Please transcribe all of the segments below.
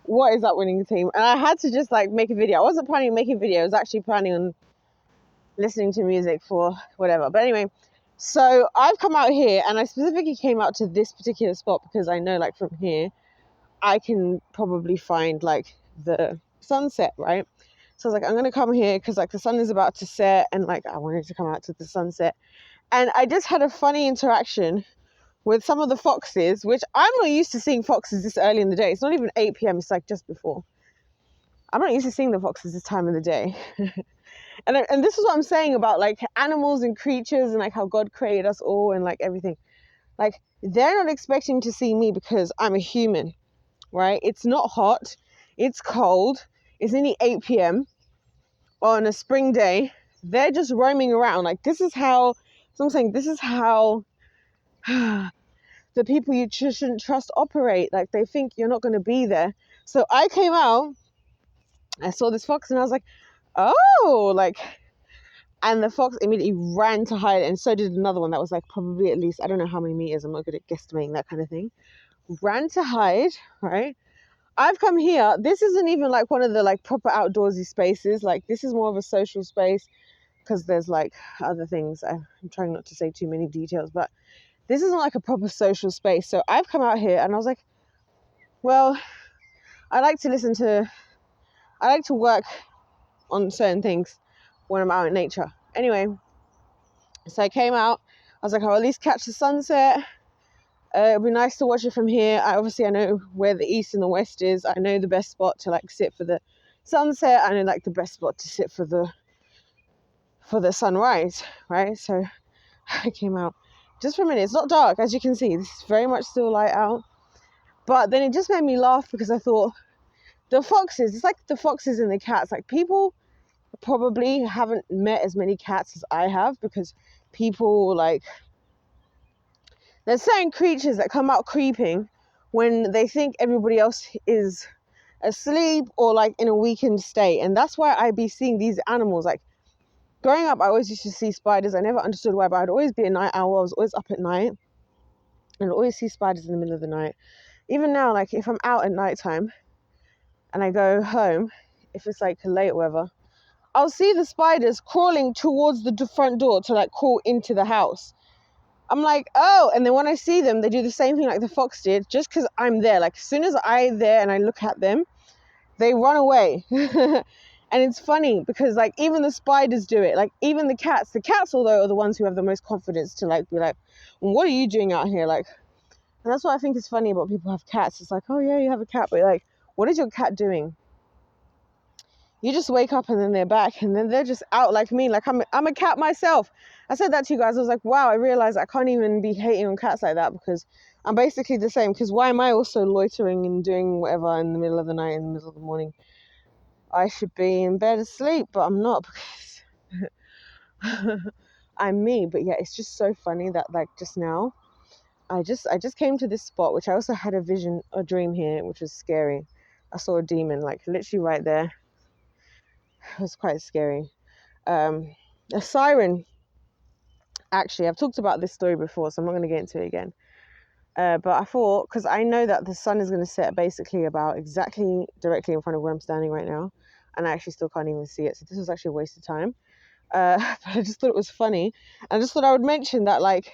what is up, winning team? And I had to just like make a video. I wasn't planning on making a video. I was actually planning on listening to music for whatever. But anyway, so I've come out here, and I specifically came out to this particular spot because I know like from here I can probably find like the sunset, right? So I was like, I'm gonna come here because like the sun is about to set, and like I wanted to come out to the sunset. And I just had a funny interaction with some of the foxes, which I'm not used to seeing foxes this early in the day. It's not even 8 p.m. It's like just before. I'm not used to seeing the foxes this time of the day. And this is what I'm saying about like animals and creatures and like how God created us all and like everything. Like they're not expecting to see me because I'm a human, right? It's not hot. It's cold. It's nearly 8 p.m. on a spring day. They're just roaming around. Like this is how, so I'm saying this is how the people you shouldn't trust operate. Like they think you're not going to be there. So I came out, I saw this fox and I was like, oh, like, and the fox immediately ran to hide, and so did another one that was like probably at least, I don't know how many meters, I'm not good at guesstimating that kind of thing. Ran to hide, right? I've come here, this isn't even like one of the like proper outdoorsy spaces. Like this is more of a social space because there's like other things. I'm trying not to say too many details, but this isn't like a proper social space. So I've come out here and I was like, well, I like to work on certain things when I'm out in nature. Anyway, so I came out. I was like, I'll at least catch the sunset. It'd be nice to watch it from here. I know where the east and the west is. I know the best spot to like sit for the sunset. I know like the best spot to sit for the sunrise, right? So I came out just for a minute. It's not dark, as you can see. This is very much still light out. But then it just made me laugh because I thought, the foxes, it's like the foxes and the cats. Like people probably haven't met as many cats as I have because people like, there's certain creatures that come out creeping when they think everybody else is asleep or like in a weakened state. And that's why I be seeing these animals. Like growing up, I always used to see spiders. I never understood why, but I'd always be a night owl. I was always up at night and I'd always see spiders in the middle of the night. Even now, like if I'm out at nighttime and I go home, if it's like late or whatever, I'll see the spiders crawling towards the front door to like crawl into the house. I'm like, oh, and then when I see them, they do the same thing like the fox did, just because I'm there. Like as soon as I'm there and I look at them, they run away. And it's funny because like even the spiders do it. Like even the cats, although are the ones who have the most confidence to like be like, well, what are you doing out here? Like, and that's what I think is funny about people who have cats. It's like, oh yeah, you have a cat, but like, what is your cat doing? You just wake up and then they're back and then they're just out like me. Like I'm a cat myself. I said that to you guys. I was like, wow, I realized I can't even be hating on cats like that because I'm basically the same. Because why am I also loitering and doing whatever in the middle of the night, in the middle of the morning? I should be in bed asleep, but I'm not because I'm me. But yeah, it's just so funny that like just now, I just came to this spot, which I also had a dream here, which was scary. I saw a demon like literally right there. It was quite scary. A siren. Actually, I've talked about this story before, so I'm not going to get into it again. But I thought, because I know that the sun is going to set basically about exactly directly in front of where I'm standing right now, and I actually still can't even see it. So this was actually a waste of time. But I just thought it was funny. I just thought I would mention that, like,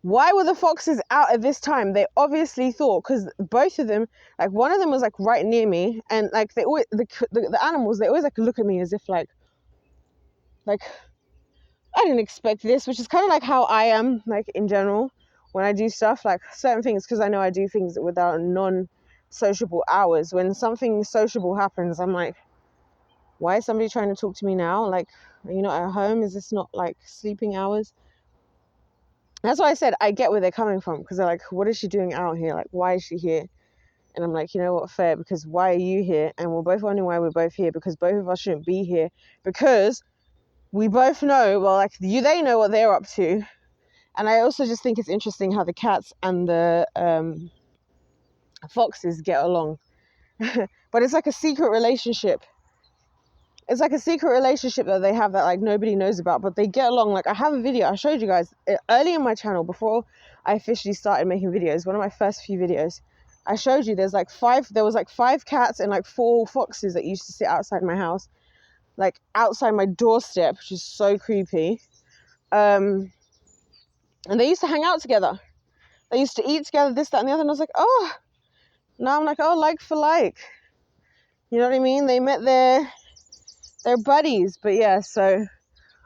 why were the foxes out at this time? They obviously thought, because both of them, like one of them was like right near me, and like they always, the animals, they always like look at me as if like I didn't expect this, which is kind of like how I am like in general when I do stuff, like certain things, because I know I do things without non-sociable hours. When something sociable happens, I'm like, why is somebody trying to talk to me now? Like, are you not at home? Is this not like sleeping hours? That's why I said I get where they're coming from, because they're like, what is she doing out here? Like, why is she here? And I'm like, you know what, fair, because why are you here? And we're both wondering why we're both here, because both of us shouldn't be here, because we both know, well, like they know what they're up to. And I also just think it's interesting how the cats and the foxes get along. But it's like a secret relationship. It's like a secret relationship that they have that like nobody knows about, but they get along. Like I have a video, I showed you guys early in my channel before I officially started making videos, one of my first few videos. I showed you there was like 5 cats and like 4 foxes that used to sit outside my house, like outside my doorstep, which is so creepy. And they used to hang out together. They used to eat together, this, that, and the other. And I was like, oh, now I'm like, oh, like for like. You know what I mean? They met their buddies. But yeah, so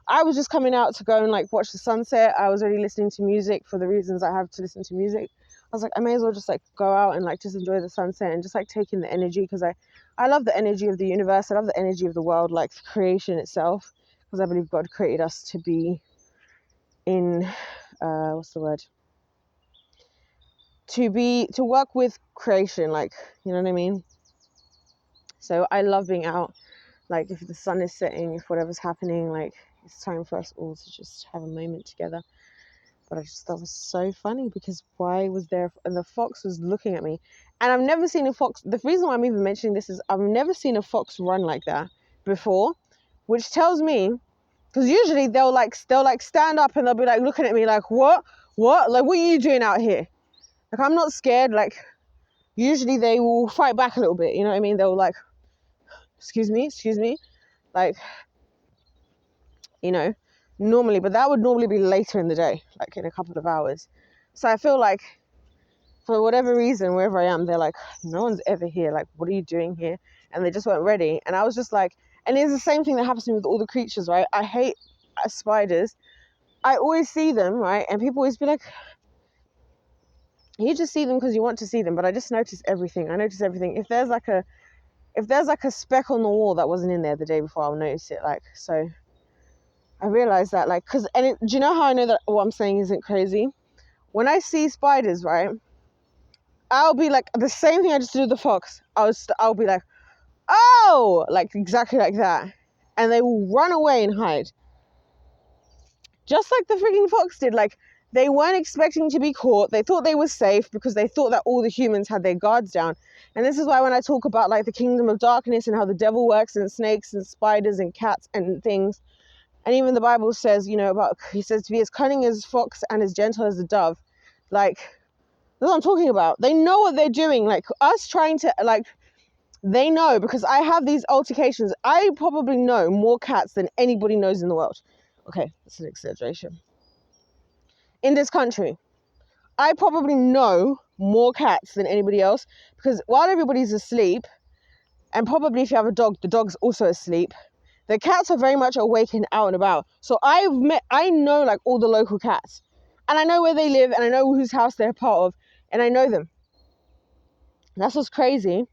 I was just coming out to go and like watch the sunset. I was already listening to music for the reasons I have to listen to music. I was like, I may as well just like go out and like just enjoy the sunset and just like take in the energy, because I love the energy of the universe. I love the energy of the world, like creation itself, because I believe God created us to be in, what's the word? To work with creation, like, you know what I mean? So I love being out, like if the sun is setting, if whatever's happening, like it's time for us all to just have a moment together. But I just thought it was so funny, because why was there, and the fox was looking at me, and I've never seen a fox. The reason why I'm even mentioning this is I've never seen a fox run like that before, which tells me, because usually they'll like stand up and they'll be like looking at me like, what, like what are you doing out here? Like, I'm not scared. Like, usually they will fight back a little bit, you know what I mean? They'll like, excuse me, like, you know, normally, but that would normally be later in the day, like in a couple of hours. So I feel like for whatever reason, wherever I am, they're like, no one's ever here. Like, what are you doing here? And they just weren't ready. And I was just like, and it's the same thing that happens to me with all the creatures, right? I hate spiders. I always see them, right? And people always be like, you just see them because you want to see them. But I just notice everything. I notice everything. If there's like a speck on the wall that wasn't in there the day before, I'll notice it. Like, so I realized that, like, do you know how I know that what I'm saying isn't crazy? When I see spiders, right, I'll be like, the same thing I just did with the fox. I'll be like, oh, like exactly like that. And they will run away and hide. Just like the freaking fox did. Like, they weren't expecting to be caught. They thought they were safe because they thought that all the humans had their guards down. And this is why when I talk about like the kingdom of darkness and how the devil works and snakes and spiders and cats and things, and even the Bible says, you know, he says to be as cunning as a fox and as gentle as a dove. Like, that's what I'm talking about. They know what they're doing. Like, us trying to, like, they know, because I have these altercations. I probably know more cats than anybody knows in the world. Okay, that's an exaggeration. In this country, I probably know more cats than anybody else, because while everybody's asleep, and probably if you have a dog, the dog's also asleep, the cats are very much awake and out and about. So I know like all the local cats, and I know where they live, and I know whose house they're part of, and I know them. That's what's crazy,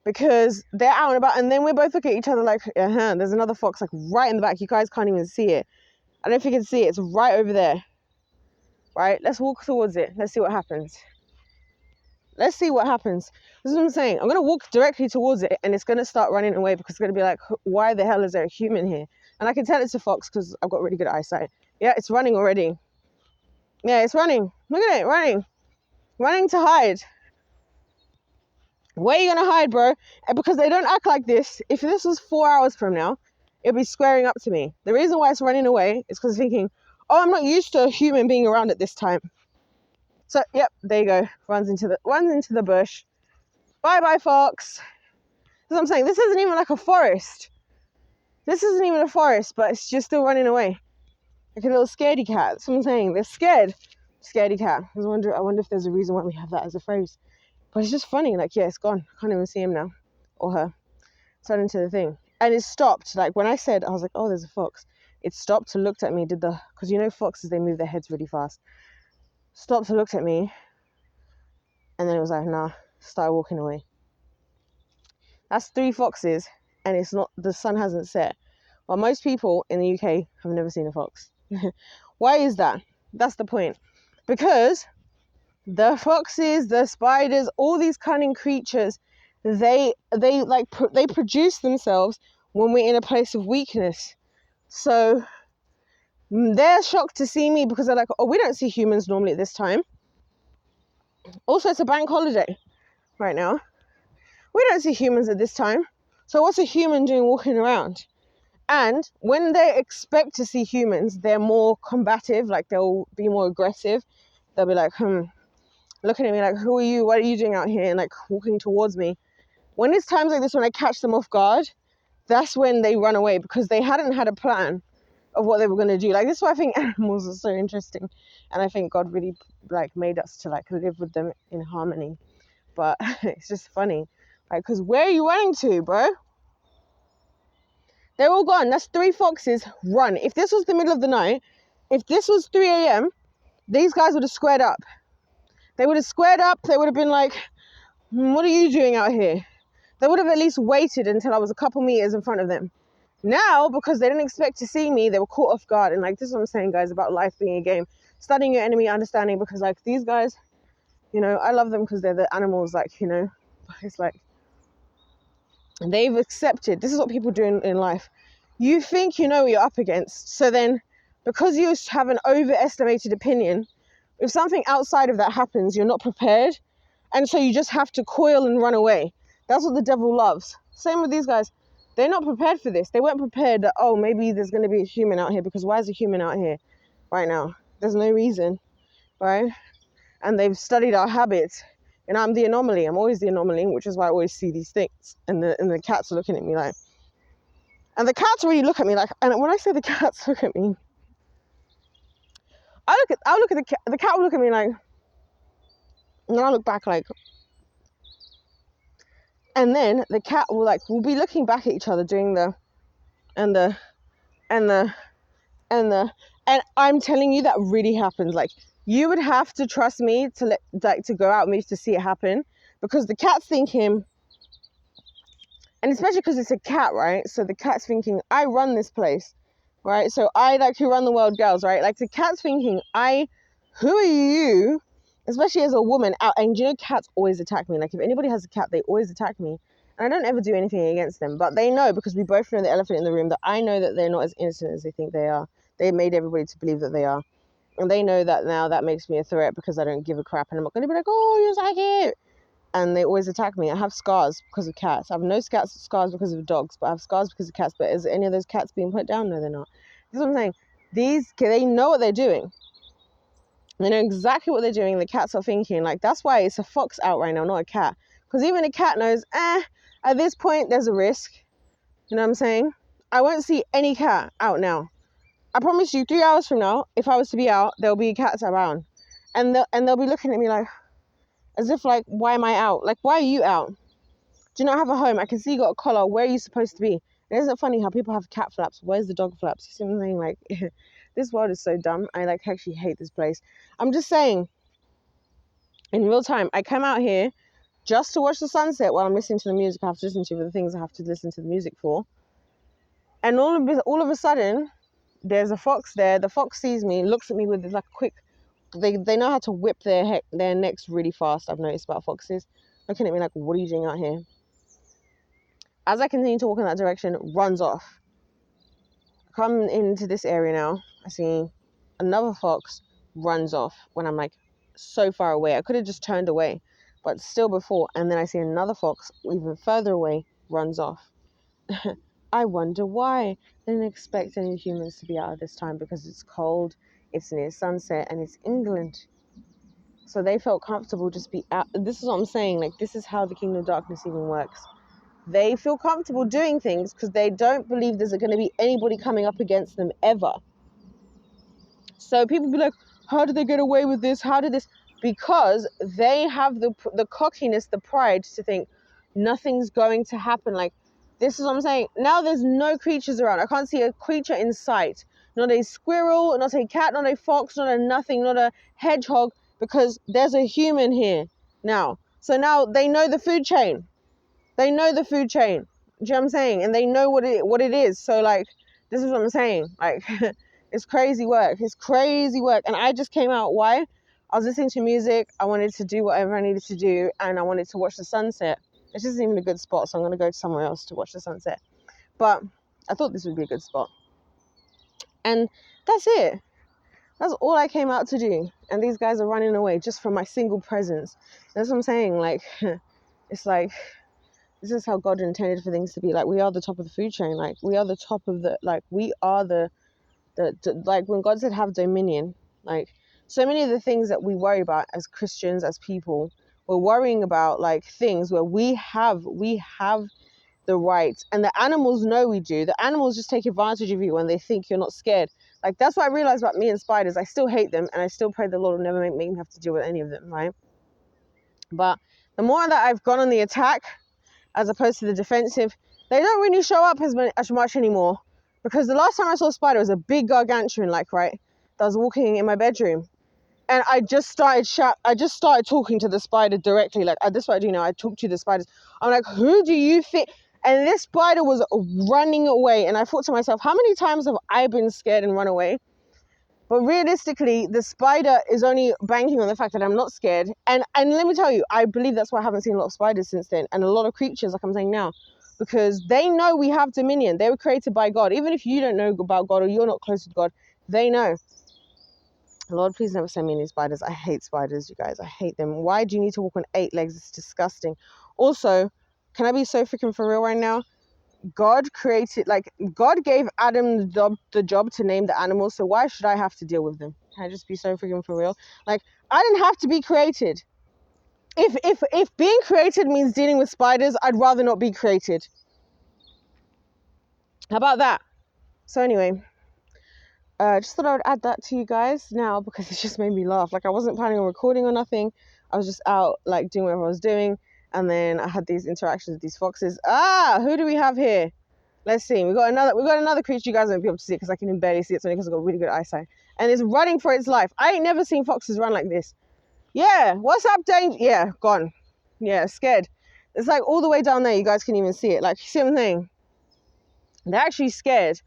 because they're out and about, and then we both look at each other like, there's another fox like right in the back. You guys can't even see it. I don't know if you can see it. It's right over there. Right? Let's walk towards it. Let's see what happens. This is what I'm saying. I'm going to walk directly towards it, and it's going to start running away, because it's going to be like, why the hell is there a human here? And I can tell it's a fox because I've got really good eyesight. Yeah, it's running already. Yeah, it's running. Look at it, running. Running to hide. Where are you going to hide, bro? And because they don't act like this. If this was 4 hours from now, it'd be squaring up to me. The reason why it's running away is because it's thinking, oh, I'm not used to a human being around at this time. So, yep, there you go. Runs into the bush. Bye-bye, fox. That's what I'm saying. This isn't even like a forest. This isn't even a forest, but it's just still running away. Like a little scaredy cat. That's what I'm saying. They're scared. Scaredy cat. I wonder if there's a reason why we have that as a phrase. But it's just funny. Like, yeah, it's gone. I can't even see him now. Or her. It's run into the thing. And it stopped. Like, when I said, I was like, oh, there's a fox. It stopped and looked at me. Because you know foxes, they move their heads really fast. Stopped and looked at me. And then it was like, nah. Started walking away. That's 3 foxes. And it's not, the sun hasn't set. Well, most people in the UK have never seen a fox. Why is that? That's the point. Because the foxes, the spiders, all these cunning creatures, they produce themselves when we're in a place of weakness. So they're shocked to see me, because they're like, oh, we don't see humans normally at this time. Also, it's a bank holiday right now. We don't see humans at this time. So what's a human doing walking around? And when they expect to see humans, they're more combative, like they'll be more aggressive. They'll be like, looking at me like, who are you? What are you doing out here? And like walking towards me. When it's times like this, when I catch them off guard, that's when they run away, because they hadn't had a plan of what they were going to do. Like, this is why I think animals are so interesting. And I think God really like made us to like live with them in harmony. But it's just funny. Like, because where are you running to, bro? They're all gone. That's 3 foxes. Run. If this was the middle of the night, if this was 3 a.m., these guys would have squared up. They would have squared up. They would have been like, what are you doing out here? They would have at least waited until I was a couple meters in front of them. Now, because they didn't expect to see me, they were caught off guard. And like, this is what I'm saying, guys, about life being a game. Studying your enemy, understanding, because like these guys, you know, I love them because they're the animals, like, you know, it's like, they've accepted. This is what people do in life. You think you know what you're up against. So then, because you have an overestimated opinion, if something outside of that happens, you're not prepared. And so you just have to coil and run away. That's what the devil loves. Same with these guys. They're not prepared for this. They weren't prepared that, oh, maybe there's going to be a human out here, because why is a human out here right now? There's no reason, right? And they've studied our habits. And I'm the anomaly. I'm always the anomaly, which is why I always see these things. And the cats are looking at me like... And the cats really look at me like... And when I say the cats look at me, I'll look at the cat. The cat will look at me like... And then I'll look back like... And then the cat will like... We'll be looking back at each other doing the... And I'm telling you, that really happens. Like, you would have to trust me to to go out with me to see it happen, because the cat's thinking, and especially because it's a cat, right? So the cat's thinking, I run this place, right? So I like who run the world, girls, right? Like the cat's thinking, who are you? Especially as a woman out, and you know, cats always attack me. Like if anybody has a cat, they always attack me. And I don't ever do anything against them, but they know, because we both know the elephant in the room, that I know that they're not as innocent as they think they are. They made everybody to believe that they are. And they know that now. That makes me a threat, because I don't give a crap. And I'm not going to be like, oh, you're so cute. And they always attack me. I have scars because of cats. I have no scars because of dogs, but I have scars because of cats. But is any of those cats being put down? No, they're not. This is what I'm saying. They know what they're doing. They know exactly what they're doing. The cats are thinking, like, that's why it's a fox out right now, not a cat. Because even a cat knows, at this point, there's a risk. You know what I'm saying? I won't see any cat out now. I promise you, 3 hours from now, if I was to be out, there'll be cats around. And they'll be looking at me like, as if like, why am I out? Like, why are you out? Do you not have a home? I can see you got a collar. Where are you supposed to be? And isn't it funny how people have cat flaps? Where's the dog flaps? You see what I'm saying? Like, this world is so dumb. I like actually hate this place. I'm just saying, in real time, I came out here just to watch the sunset while I'm listening to the music I have to listen to, for the things I have to listen to the music for. And all of a sudden, there's a fox there. The fox sees me, looks at me with like a quick... They know how to whip their necks really fast. I've noticed about foxes. Looking at me like, what are you doing out here? As I continue to walk in that direction, runs off. Come into this area now. I see another fox runs off when I'm like so far away. I could have just turned away, but still before. And then I see another fox even further away runs off. I wonder why. They didn't expect any humans to be out at this time, because it's cold, it's near sunset, and it's England. So they felt comfortable just be out. This is what I'm saying. Like, this is how the Kingdom of Darkness even works. They feel comfortable doing things because they don't believe there's going to be anybody coming up against them ever. So people be like, how did they get away with this? How did this? Because they have the cockiness, the pride to think nothing's going to happen. Like, this is what I'm saying. Now there's no creatures around. I can't see a creature in sight. Not a squirrel, not a cat, not a fox, not a nothing, not a hedgehog, because there's a human here now. So now they know the food chain. They know the food chain. Do you know what I'm saying? And they know what it is. So, like, this is what I'm saying. Like, it's crazy work. It's crazy work. And I just came out. Why? I was listening to music. I wanted to do whatever I needed to do. And I wanted to watch the sunset. This isn't even a good spot, so I'm going to go to somewhere else to watch the sunset. But I thought this would be a good spot. And that's it. That's all I came out to do. And these guys are running away just from my single presence. That's what I'm saying. Like, it's like, this is how God intended for things to be. Like, we are the top of the food chain. Like, we are the top of the, like, we are the like, when God said have dominion, like, So many of the things that we worry about as Christians, as people, we're worrying about like things where we have the right, and the animals know we do. The animals just take advantage of you when they think you're not scared. Like, that's what I realized about me and spiders. I still hate them, and I still pray the Lord will never make me have to deal with any of them, right? But the more that I've gone on the attack as opposed to the defensive, they don't really show up as much anymore. Because the last time I saw a spider was a big gargantuan, like, right, that was walking in my bedroom. And I just started talking to the spider directly. Like, this is what I do now. I talk to the spiders. I'm like, who do you think? And this spider was running away. And I thought to myself, how many times have I been scared and run away? But realistically, the spider is only banking on the fact that I'm not scared. And let me tell you, I believe that's why I haven't seen a lot of spiders since then. And a lot of creatures, like I'm saying now. Because they know we have dominion. They were created by God. Even if you don't know about God or you're not close to God, they know. Lord, please never send me any spiders. I hate spiders, you guys. I hate them. Why do you need to walk on 8 legs? It's disgusting. Also, can I be so freaking for real right now? God gave Adam the job to name the animals, so why should I have to deal with them? Can I just be so freaking for real? Like, I didn't have to be created. If being created means dealing with spiders, I'd rather not be created. How about that? So anyway, just thought I would add that to you guys now because it just made me laugh. Like, I wasn't planning on recording or nothing. I was just out like doing whatever I was doing, and then I had these interactions with these foxes. Who do we have here? Let's see. We got another creature. You guys won't be able to see it because I can barely see it. It's only because I've got really good eyesight, and it's running for its life. I ain't never seen foxes run like this. Yeah, what's up, Danger? Yeah, gone. Yeah, scared. It's like all the way down there. You guys can even see it. Like, you see what I'm saying? They're actually scared.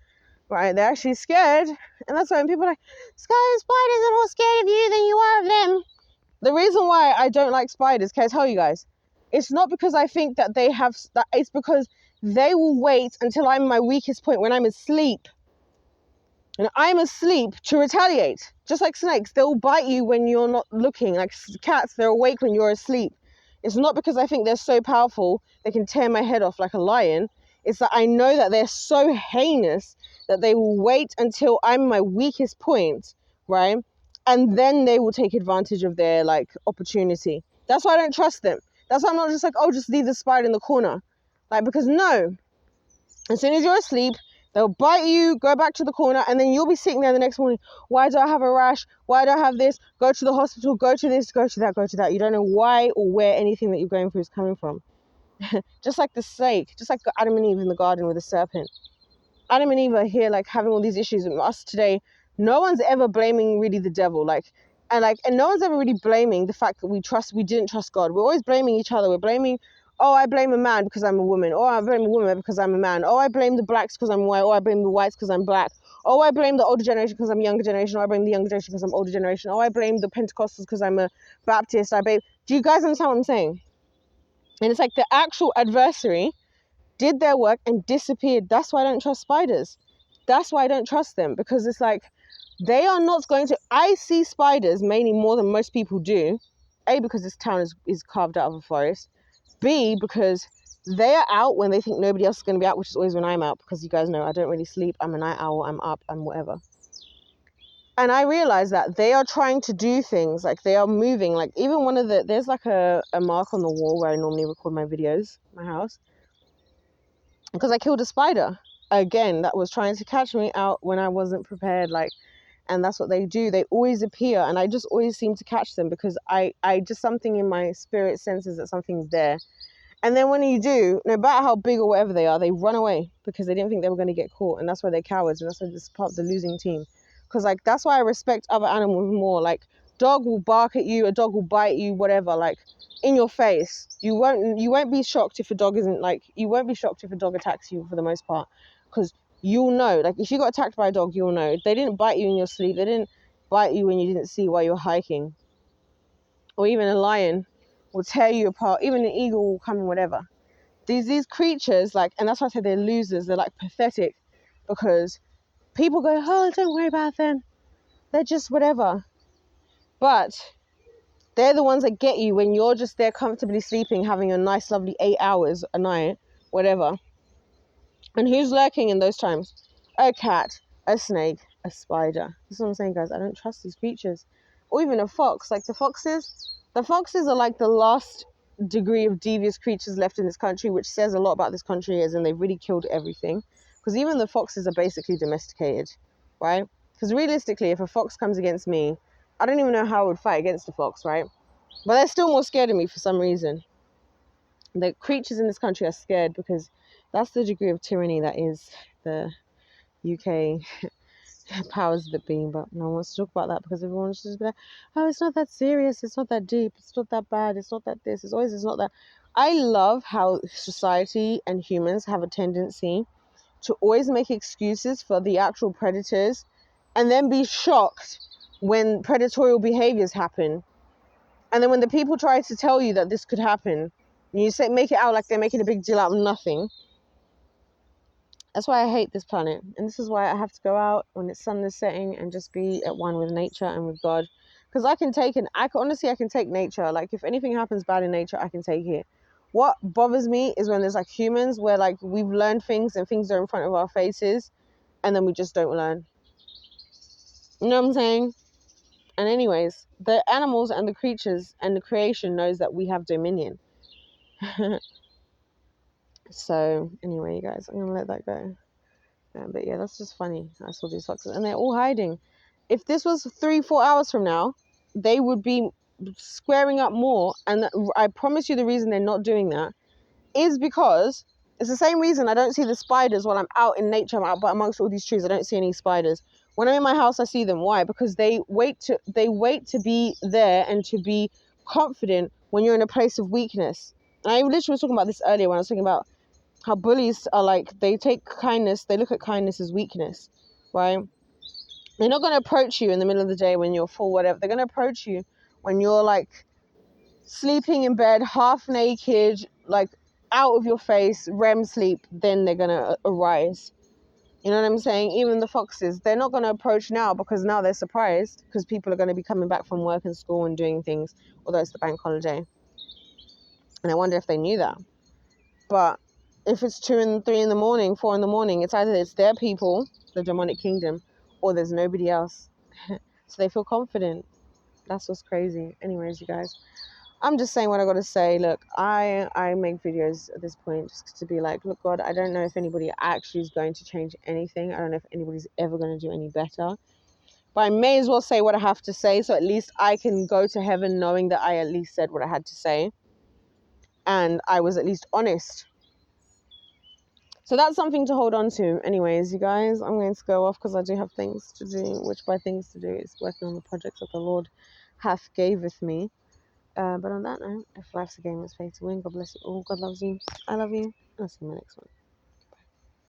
Right, they're actually scared, and that's why when people are like, Sky, spiders are more scared of you than you are of them. The reason why I don't like spiders, can I tell you guys? It's not because I think that it's because they will wait until I'm my weakest point when I'm asleep. And I'm asleep to retaliate. Just like snakes, they'll bite you when you're not looking. Like cats, they're awake when you're asleep. It's not because I think they're so powerful, they can tear my head off like a lion. It's that I know that they're so heinous that they will wait until I'm my weakest point, right? And then they will take advantage of their like opportunity. That's why I don't trust them. That's why I'm not just like, oh, just leave the spider in the corner. Like, because no, as soon as you're asleep, they'll bite you, go back to the corner, and then you'll be sitting there the next morning. Why do I have a rash? Why do I have this? Go to the hospital, go to this, go to that, go to that. You don't know why or where anything that you're going through is coming from. Just like the snake, just like Adam and Eve in the garden with the serpent. Adam and Eve are here like having all these issues with us today. No one's ever blaming really the devil. And no one's ever really blaming the fact that we didn't trust God. We're always blaming each other. We're blaming, oh, I blame a man because I'm a woman. Oh, I blame a woman because I'm a man. Oh, I blame the blacks because I'm white. Oh, I blame the whites because I'm black. Oh, I blame the older generation because I'm younger generation. Oh, I blame the younger generation because I'm older generation. Oh, I blame the Pentecostals because I'm a Baptist. Do you guys understand what I'm saying? And it's like the actual adversary did their work and disappeared. That's why I don't trust spiders. That's why I don't trust them, because it's like they are not going to. I see spiders mainly more than most people do. A, because this town is carved out of a forest. B, because they are out when they think nobody else is going to be out, which is always when I'm out, because you guys know I don't really sleep. I'm a night owl. I'm up. I'm whatever. And I realize that they are trying to do things, like they are moving. Like even there's like a mark on the wall where I normally record my videos, my house. Because I killed a spider again that was trying to catch me out when I wasn't prepared. And that's what they do. They always appear, and I just always seem to catch them because I just something in my spirit senses that something's there. And then when you do, no matter how big or whatever they are, they run away because they didn't think they were going to get caught, and that's why they're cowards, and that's why this is part of the losing team. Because like that's why I respect other animals more. Like dog will bark at you, a dog will bite you, whatever. Like in your face. You won't be shocked if a dog you won't be shocked if a dog attacks you for the most part, because you'll know. Like if you got attacked by a dog, you'll know. They didn't bite you in your sleep. They didn't bite you when you didn't see while you were hiking. Or even a lion will tear you apart. Even an eagle will come and whatever. These creatures, and that's why I say they're losers. They're like pathetic, because people go, oh, don't worry about them. They're just whatever. But they're the ones that get you when you're just there comfortably sleeping, having a nice, lovely 8 hours a night, whatever. And who's lurking in those times? A cat, a snake, a spider. That's what I'm saying, guys. I don't trust these creatures. or even a fox. Like the foxes are like the last degree of devious creatures left in this country, which says a lot about this country, as in they've really killed everything. Because even the foxes are basically domesticated, right? Because realistically, if a fox comes against me, I don't even know how I would fight against a fox, right? But they're still more scared of me for some reason. The creatures in this country are scared because that's the degree of tyranny that is the UK powers that be. But no one wants to talk about that because everyone's just like, oh, it's not that serious, it's not that deep, it's not that bad, it's not that this, it's not that. I love how society and humans have a tendency to always make excuses for the actual predators and then be shocked when predatorial behaviors happen. And then when the people try to tell you that this could happen, you say, make it out like they're making a big deal out of nothing. That's why I hate this planet. And this is why I have to go out when it's sun is setting and just be at one with nature and with God. Because I can take nature. Like if anything happens bad in nature, I can take it. What bothers me is when there's like humans where like we've learned things and things are in front of our faces and then we just don't learn. You know what I'm saying? And anyways, the animals and the creatures and the creation knows that we have dominion. So anyway, you guys, I'm gonna let that go. But yeah, that's just funny. I saw these foxes and they're all hiding. If this was 3-4 hours from now, they would be squaring up more. And I promise you the reason they're not doing that is because it's the same reason I don't see the spiders while I'm out in nature. I'm out but amongst all these trees. I don't see any spiders. When I'm in my house, I see them. Why? Because they wait to be there and to be confident when you're in a place of weakness. And I literally was talking about this earlier when I was talking about how bullies are like, they look at kindness as weakness, right? They're not going to approach you in the middle of the day when you're full, whatever. They're going to approach you when you're like sleeping in bed, half naked, like out of your face, REM sleep. Then they're going to arise. You know what I'm saying? Even the foxes, they're not going to approach now because now they're surprised because people are going to be coming back from work and school and doing things, although it's the bank holiday. And I wonder if they knew that. But if it's 2 and 3 in the morning, 4 in the morning, it's either it's their people, the demonic kingdom, or there's nobody else. So they feel confident. That's what's crazy. Anyways, you guys, I'm just saying what I got to say. Look, I make videos at this point just to be like, look, God, I don't know if anybody actually is going to change anything. I don't know if anybody's ever going to do any better. But I may as well say what I have to say, so at least I can go to heaven knowing that I at least said what I had to say. And I was at least honest. So that's something to hold on to. Anyways, you guys, I'm going to go off because I do have things to do, which by things to do is working on the projects that the Lord hath gaveth me. But on that note, if life's a game, it's pay to win. God bless you all. God loves you. I love you. I'll see you in my next one.